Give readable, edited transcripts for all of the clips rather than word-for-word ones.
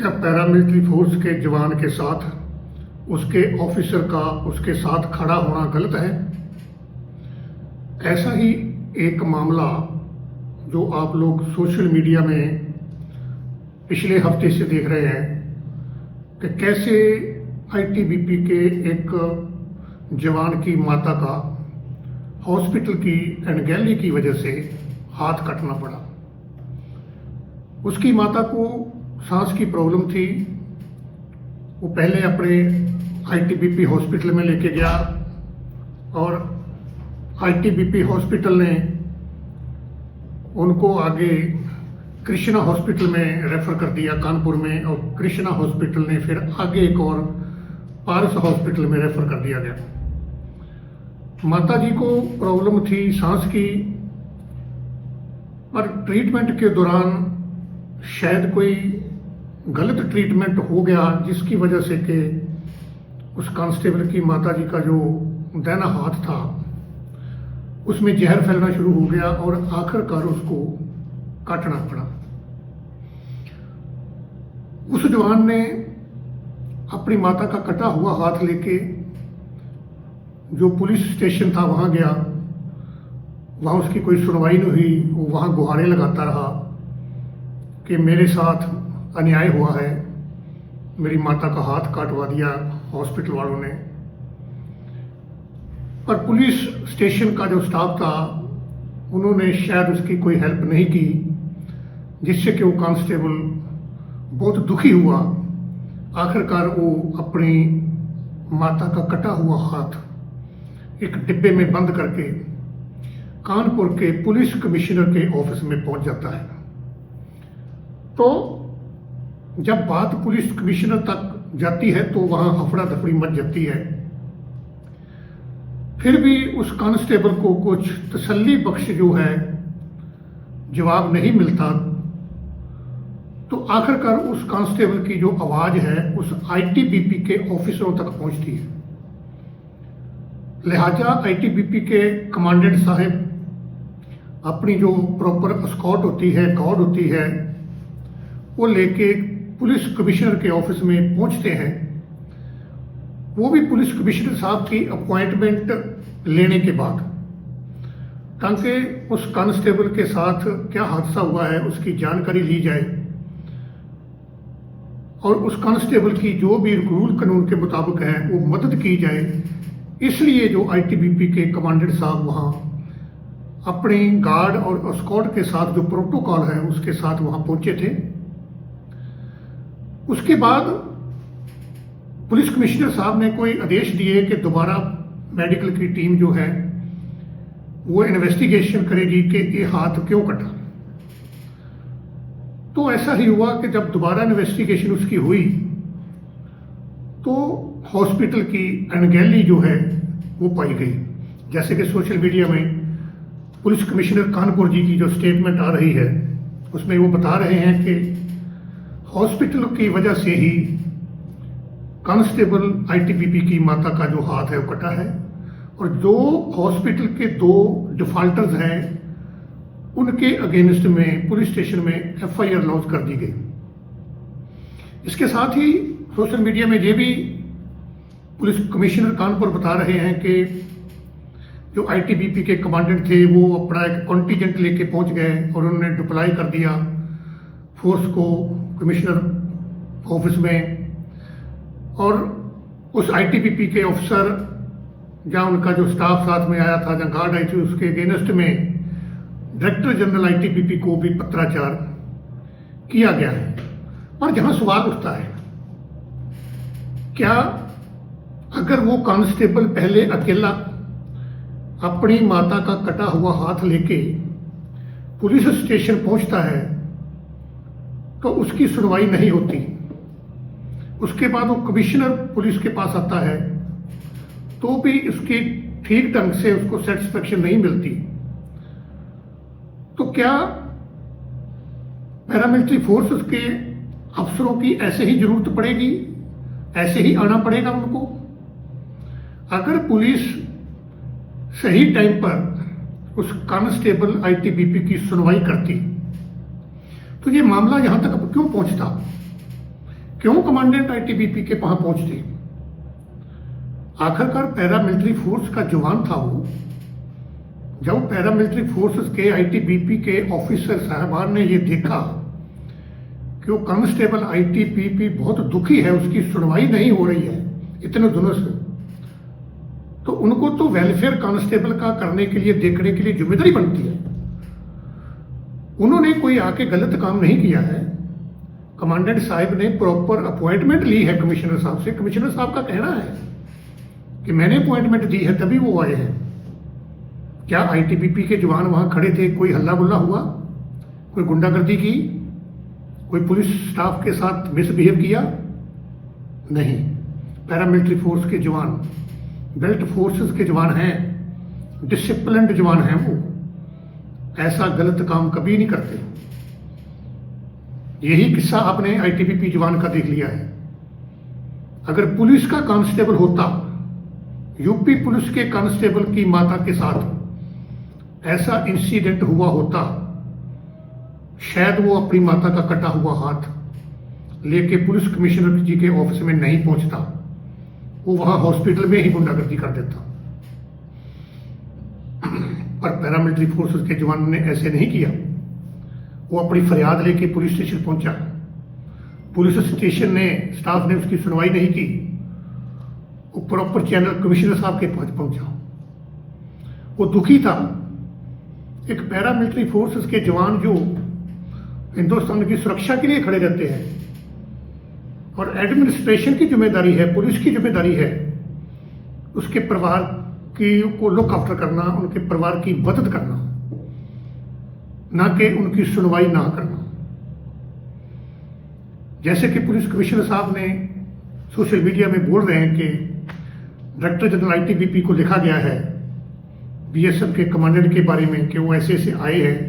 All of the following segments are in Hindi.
क्या पैरामिलिट्री फोर्स के जवान के साथ उसके ऑफिसर का उसके साथ खड़ा होना गलत है? ऐसा ही एक मामला जो आप लोग सोशल मीडिया में पिछले हफ्ते से देख रहे हैं कि कैसे आईटीबीपी के एक जवान की माता का हॉस्पिटल की अनगैली की वजह से हाथ कटना पड़ा। उसकी माता को सांस की प्रॉब्लम थी। वो पहले अपने आईटीबीपी हॉस्पिटल में लेके गया और आईटीबीपी हॉस्पिटल ने उनको आगे कृष्णा हॉस्पिटल में रेफर कर दिया कानपुर में, और कृष्णा हॉस्पिटल ने फिर आगे एक और पारस हॉस्पिटल में रेफर कर दिया गया। माता जी को प्रॉब्लम थी सांस की, पर ट्रीटमेंट के दौरान शायद कोई गलत ट्रीटमेंट हो गया जिसकी वजह से कि उस कांस्टेबल की माता जी का जो दाहिना हाथ था उसमें जहर फैलना शुरू हो गया और आखिरकार उसको काटना पड़ा। उस जवान ने अपनी माता का कटा हुआ हाथ लेके जो पुलिस स्टेशन था वहां गया। वहां उसकी कोई सुनवाई नहीं हुई। वो वहां गुहारे लगाता रहा कि मेरे साथ अन्याय हुआ है, मेरी माता का हाथ काटवा दिया हॉस्पिटल वालों ने। पर पुलिस स्टेशन का जो स्टाफ था उन्होंने शायद उसकी कोई हेल्प नहीं की, जिससे कि वो कांस्टेबल बहुत दुखी हुआ। आखिरकार वो अपनी माता का कटा हुआ हाथ एक डिब्बे में बंद करके कानपुर के पुलिस कमिश्नर के ऑफिस में पहुंच जाता है। तो जब बात पुलिस कमिश्नर तक जाती है तो वहां हफड़ा दफड़ी मच जाती है। फिर भी उस कांस्टेबल को कुछ तसल्ली बख्श जो है जवाब नहीं मिलता। तो आखिरकार उस कांस्टेबल की जो आवाज है उस आईटीबीपी के ऑफिसरों तक पहुंचती है। लिहाजा आईटीबीपी के कमांडेंट साहब अपनी जो प्रॉपर स्कॉट होती है, गार्ड होती है, वो लेके पुलिस कमिश्नर के ऑफिस में पहुंचते हैं। वो भी पुलिस कमिश्नर साहब की अपॉइंटमेंट लेने के बाद, ताकि उस कांस्टेबल के साथ क्या हादसा हुआ है उसकी जानकारी ली जाए और उस कांस्टेबल की जो भी रूल कानून के मुताबिक है वो मदद की जाए। इसलिए जो आईटीबीपी के कमांडेंट साहब वहां अपने गार्ड और स्कॉट के साथ जो प्रोटोकॉल है उसके साथ वहां पहुंचे थे। उसके बाद पुलिस कमिश्नर साहब ने कोई आदेश दिए कि दोबारा मेडिकल की टीम जो है वो इन्वेस्टिगेशन करेगी कि ये हाथ क्यों कटा। तो ऐसा ही हुआ कि जब दोबारा इन्वेस्टिगेशन उसकी हुई तो हॉस्पिटल की अनगैली जो है वो पाई गई। जैसे कि सोशल मीडिया में पुलिस कमिश्नर कानपुर जी की जो स्टेटमेंट आ रही है उसमें वो बता रहे हैं कि हॉस्पिटल की वजह से ही कांस्टेबल आईटीबीपी की माता का जो हाथ है वो कटा है, और जो हॉस्पिटल के दो डिफाल्टर्स हैं उनके अगेंस्ट में पुलिस स्टेशन में एफआईआर लॉन्च कर दी गई। इसके साथ ही सोशल मीडिया में ये भी पुलिस कमिश्नर कानपुर बता रहे हैं कि जो आईटीबीपी के कमांडेंट थे वो अपना एक कॉन्टीजेंट लेके पहुंच गए और उन्होंने डिप्लॉय कर दिया फोर्स को कमिश्नर ऑफिस में। और उस आईटीबीपी के ऑफिसर जहां उनका जो स्टाफ साथ में आया था, जहां गार्ड आई थी, उसके अगेंस्ट में डायरेक्टर जनरल आईटीबीपी को भी पत्राचार किया गया है। और जहां सवाल उठता है, क्या अगर वो कांस्टेबल पहले अकेला अपनी माता का कटा हुआ हाथ लेके पुलिस स्टेशन पहुंचता है तो उसकी सुनवाई नहीं होती, उसके बाद वो कमिश्नर पुलिस के पास आता है तो भी उसकी ठीक ढंग से उसको सेटिस्फेक्शन नहीं मिलती, तो क्या पैरामिलिट्री फोर्स उसके अफसरों की ऐसे ही जरूरत पड़ेगी, ऐसे ही आना पड़ेगा उनको? अगर पुलिस सही टाइम पर उस कांस्टेबल आईटीबीपी की सुनवाई करती तो ये मामला यहां तक क्यों पहुंचता? क्यों कमांडेंट आईटीबीपी के वहां पहुंचते? आखिरकार पैरामिलिट्री फोर्स का जवान था वो। जब पैरामिलिट्री फोर्सेस के आईटीबीपी के ऑफिसर साहबान ने ये देखा कि वो कांस्टेबल आईटीबीपी बहुत दुखी है, उसकी सुनवाई नहीं हो रही है इतने दिनों से, तो उनको तो वेलफेयर कांस्टेबल का करने के लिए, देखने के लिए जिम्मेदारी बनती है। उन्होंने कोई आके गलत काम नहीं किया है। कमांडेंट साहब ने प्रॉपर अपॉइंटमेंट ली है कमिश्नर साहब से। कमिश्नर साहब का कहना है कि मैंने अपॉइंटमेंट दी है तभी वो आए हैं। क्या आईटीबीपी के जवान वहां खड़े थे, कोई हल्ला गुल्ला हुआ, कोई गुंडागर्दी की, कोई पुलिस स्टाफ के साथ मिसबिहेव किया? नहीं। पैरामिलिट्री फोर्स के जवान बेल्ट फोर्सेस के जवान हैं, डिसिप्लिन्ड जवान हैं, वो ऐसा गलत काम कभी नहीं करते। यही किस्सा आपने आईटीबीपी जवान का देख लिया है। अगर पुलिस का कांस्टेबल होता, यूपी पुलिस के कांस्टेबल की माता के साथ ऐसा इंसिडेंट हुआ होता, शायद वो अपनी माता का कटा हुआ हाथ लेके पुलिस कमिश्नर जी के ऑफिस में नहीं पहुंचता, वो वहां हॉस्पिटल में ही गुंडागर्दी कर देता। पर पैरामिलिट्री फोर्सेस के जवानों ने ऐसे नहीं किया। वो अपनी फरियाद लेके पुलिस स्टेशन पहुंचा। पुलिस स्टेशन ने, स्टाफ ने उसकी सुनवाई नहीं की। वो प्रॉपर चैनल कमिश्नर साहब के पास पहुंचा। वो दुखी था। एक पैरामिलिट्री फोर्सेस के जवान जो हिंदुस्तान की सुरक्षा के लिए खड़े रहते हैं और एडमिनिस्ट्रेशन की जिम्मेदारी है, पुलिस की जिम्मेदारी है उसके परिवार की को लुक आफ्टर करना, उनके परिवार की मदद करना, ना कि उनकी सुनवाई ना करना। जैसे कि पुलिस कमिश्नर साहब ने सोशल मीडिया में बोल रहे हैं कि डायरेक्टर जनरल आईटीबीपी को लिखा गया है बीएसएफ के कमांडेंट के बारे में कि वो ऐसे ऐसे आए हैं।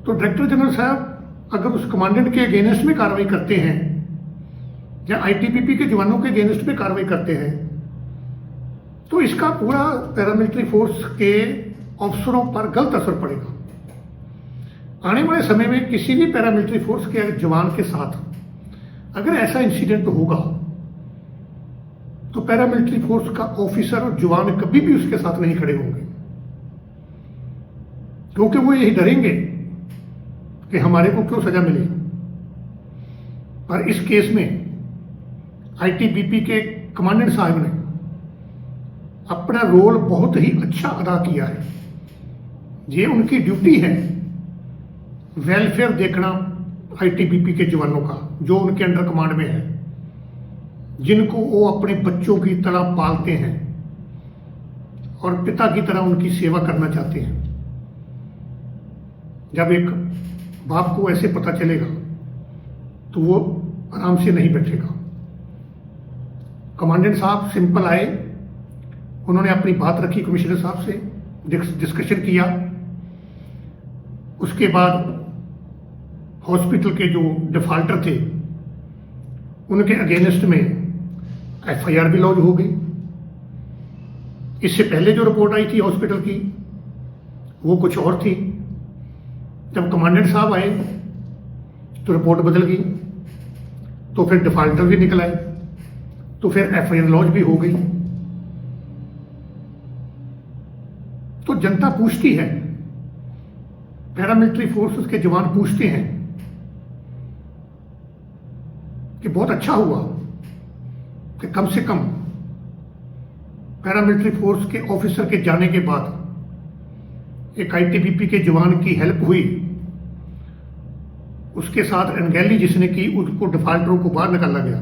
तो डायरेक्टर जनरल साहब अगर उस कमांडेंट के अगेंस्ट में कार्रवाई करते हैं या आईटीबीपी के जवानों के अगेंस्ट में कार्रवाई करते हैं तो इसका पूरा पैरामिलिट्री फोर्स के अफसरों पर गलत असर पड़ेगा। आने वाले समय में किसी भी पैरामिलिट्री फोर्स के जवान के साथ अगर ऐसा इंसिडेंट होगा तो पैरामिलिट्री फोर्स का ऑफिसर और जवान कभी भी उसके साथ नहीं खड़े होंगे, क्योंकि वो यही डरेंगे कि हमारे को क्यों सजा मिले। पर इस केस में आईटीबीपी के कमांडेंट साहब ने अपना रोल बहुत ही अच्छा अदा किया है। ये उनकी ड्यूटी है वेलफेयर देखना आईटीबीपी के जवानों का जो उनके अंडर कमांड में है, जिनको वो अपने बच्चों की तरह पालते हैं और पिता की तरह उनकी सेवा करना चाहते हैं। जब एक बाप को ऐसे पता चलेगा तो वो आराम से नहीं बैठेगा। कमांडेंट साहब सिंपल आए, उन्होंने अपनी बात रखी कमिश्नर साहब से, डिस्कशन किया। उसके बाद हॉस्पिटल के जो डिफाल्टर थे उनके अगेंस्ट में एफआईआर भी लॉन्च हो गई। इससे पहले जो रिपोर्ट आई थी हॉस्पिटल की वो कुछ और थी। जब कमांडेंट साहब आए तो रिपोर्ट बदल गई, तो फिर डिफाल्टर भी निकल आए, तो फिर एफआईआर लॉन्च भी हो गई। तो जनता पूछती है, पैरामिलिट्री फोर्सेस के जवान पूछते हैं कि बहुत अच्छा हुआ कि कम से कम पैरामिलिट्री फोर्स के ऑफिसर के जाने के बाद एक आईटीबीपी के जवान की हेल्प हुई, उसके साथ अनगैली जिसने की उसको डिफाल्टरों को बाहर निकाला गया।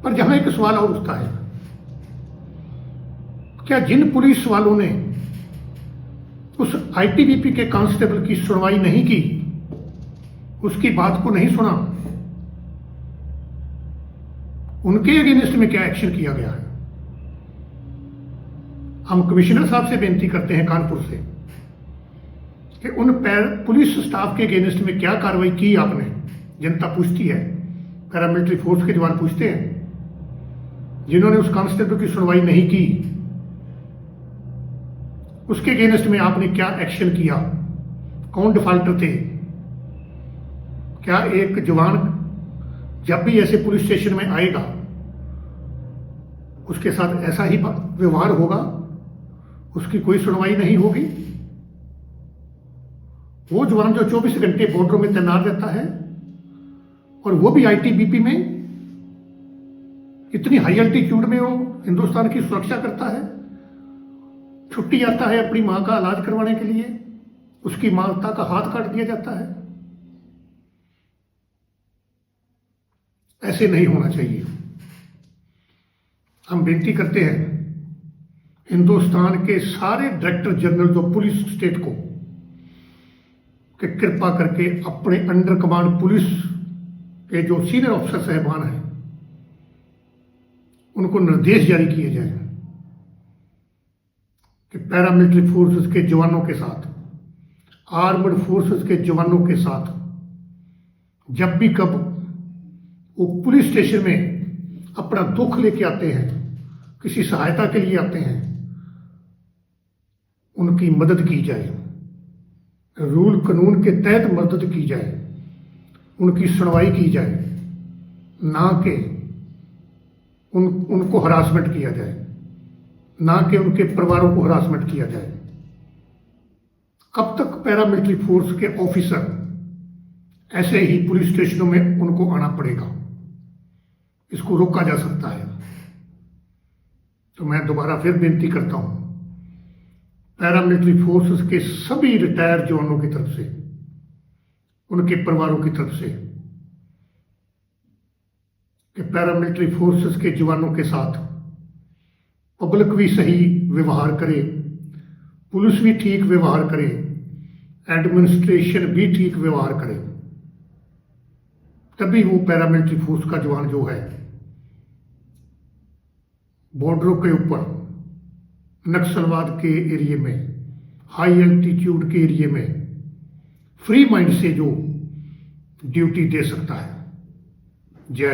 पर जहां एक सवाल और उठता है, क्या जिन पुलिस वालों ने उस आईटीबीपी के कांस्टेबल की सुनवाई नहीं की, उसकी बात को नहीं सुना, उनके अगेंस्ट में क्या एक्शन किया गया है? हम कमिश्नर साहब से बेनती करते हैं कानपुर से कि उन पुलिस स्टाफ के अगेंस्ट में क्या कार्रवाई की आपने। जनता पूछती है, पैरामिलिट्री फोर्स के जवान पूछते हैं जिन्होंने उस कांस्टेबल की सुनवाई नहीं की, उसके अगेंस्ट में आपने क्या एक्शन किया? कौन डिफाल्टर थे? क्या एक जवान जब भी ऐसे पुलिस स्टेशन में आएगा उसके साथ ऐसा ही व्यवहार होगा, उसकी कोई सुनवाई नहीं होगी? वो जवान जो 24 घंटे बॉर्डरों में तैनात रहता है और वो भी आईटीबीपी में इतनी हाई अल्टीट्यूड में वो हिंदुस्तान की सुरक्षा करता है, छुट्टी आता है अपनी मां का इलाज करवाने के लिए, उसकी माता का हाथ काट दिया जाता है। ऐसे नहीं होना चाहिए। हम बेनती करते हैं हिंदुस्तान के सारे director general of police state को कि कृपा करके अपने अंडर कमांड पुलिस के जो सीनियर ऑफिसर साहबान हैं उनको निर्देश जारी किए जाए कि पैरामिलिट्री फोर्सेस के जवानों के साथ, आर्मड फोर्सेस के जवानों के साथ जब भी कब वो पुलिस स्टेशन में अपना दुख लेके आते हैं, किसी सहायता के लिए आते हैं, उनकी मदद की जाए, रूल कानून के तहत मदद की जाए, उनकी सुनवाई की जाए, ना कि उनको हरासमेंट किया जाए, ना कि उनके परिवारों को हरासमेंट किया जाए। कब तक पैरामिलिट्री फोर्स के ऑफिसर ऐसे ही पुलिस स्टेशनों में उनको आना पड़ेगा? इसको रोका जा सकता है। तो मैं दोबारा फिर बेनती करता हूं पैरामिलिट्री फोर्सेस के सभी रिटायर्ड जवानों की तरफ से, उनके परिवारों की तरफ से कि पैरामिलिट्री फोर्सेस के जवानों के साथ पब्लिक भी सही व्यवहार करे, पुलिस भी ठीक व्यवहार करे, एडमिनिस्ट्रेशन भी ठीक व्यवहार करे, तभी वो पैरामिलिट्री फोर्स का जवान जो है बॉर्डरों के ऊपर नक्सलवाद के एरिया में, हाई एल्टीट्यूड के एरिया में फ्री माइंड से जो ड्यूटी दे सकता है। जय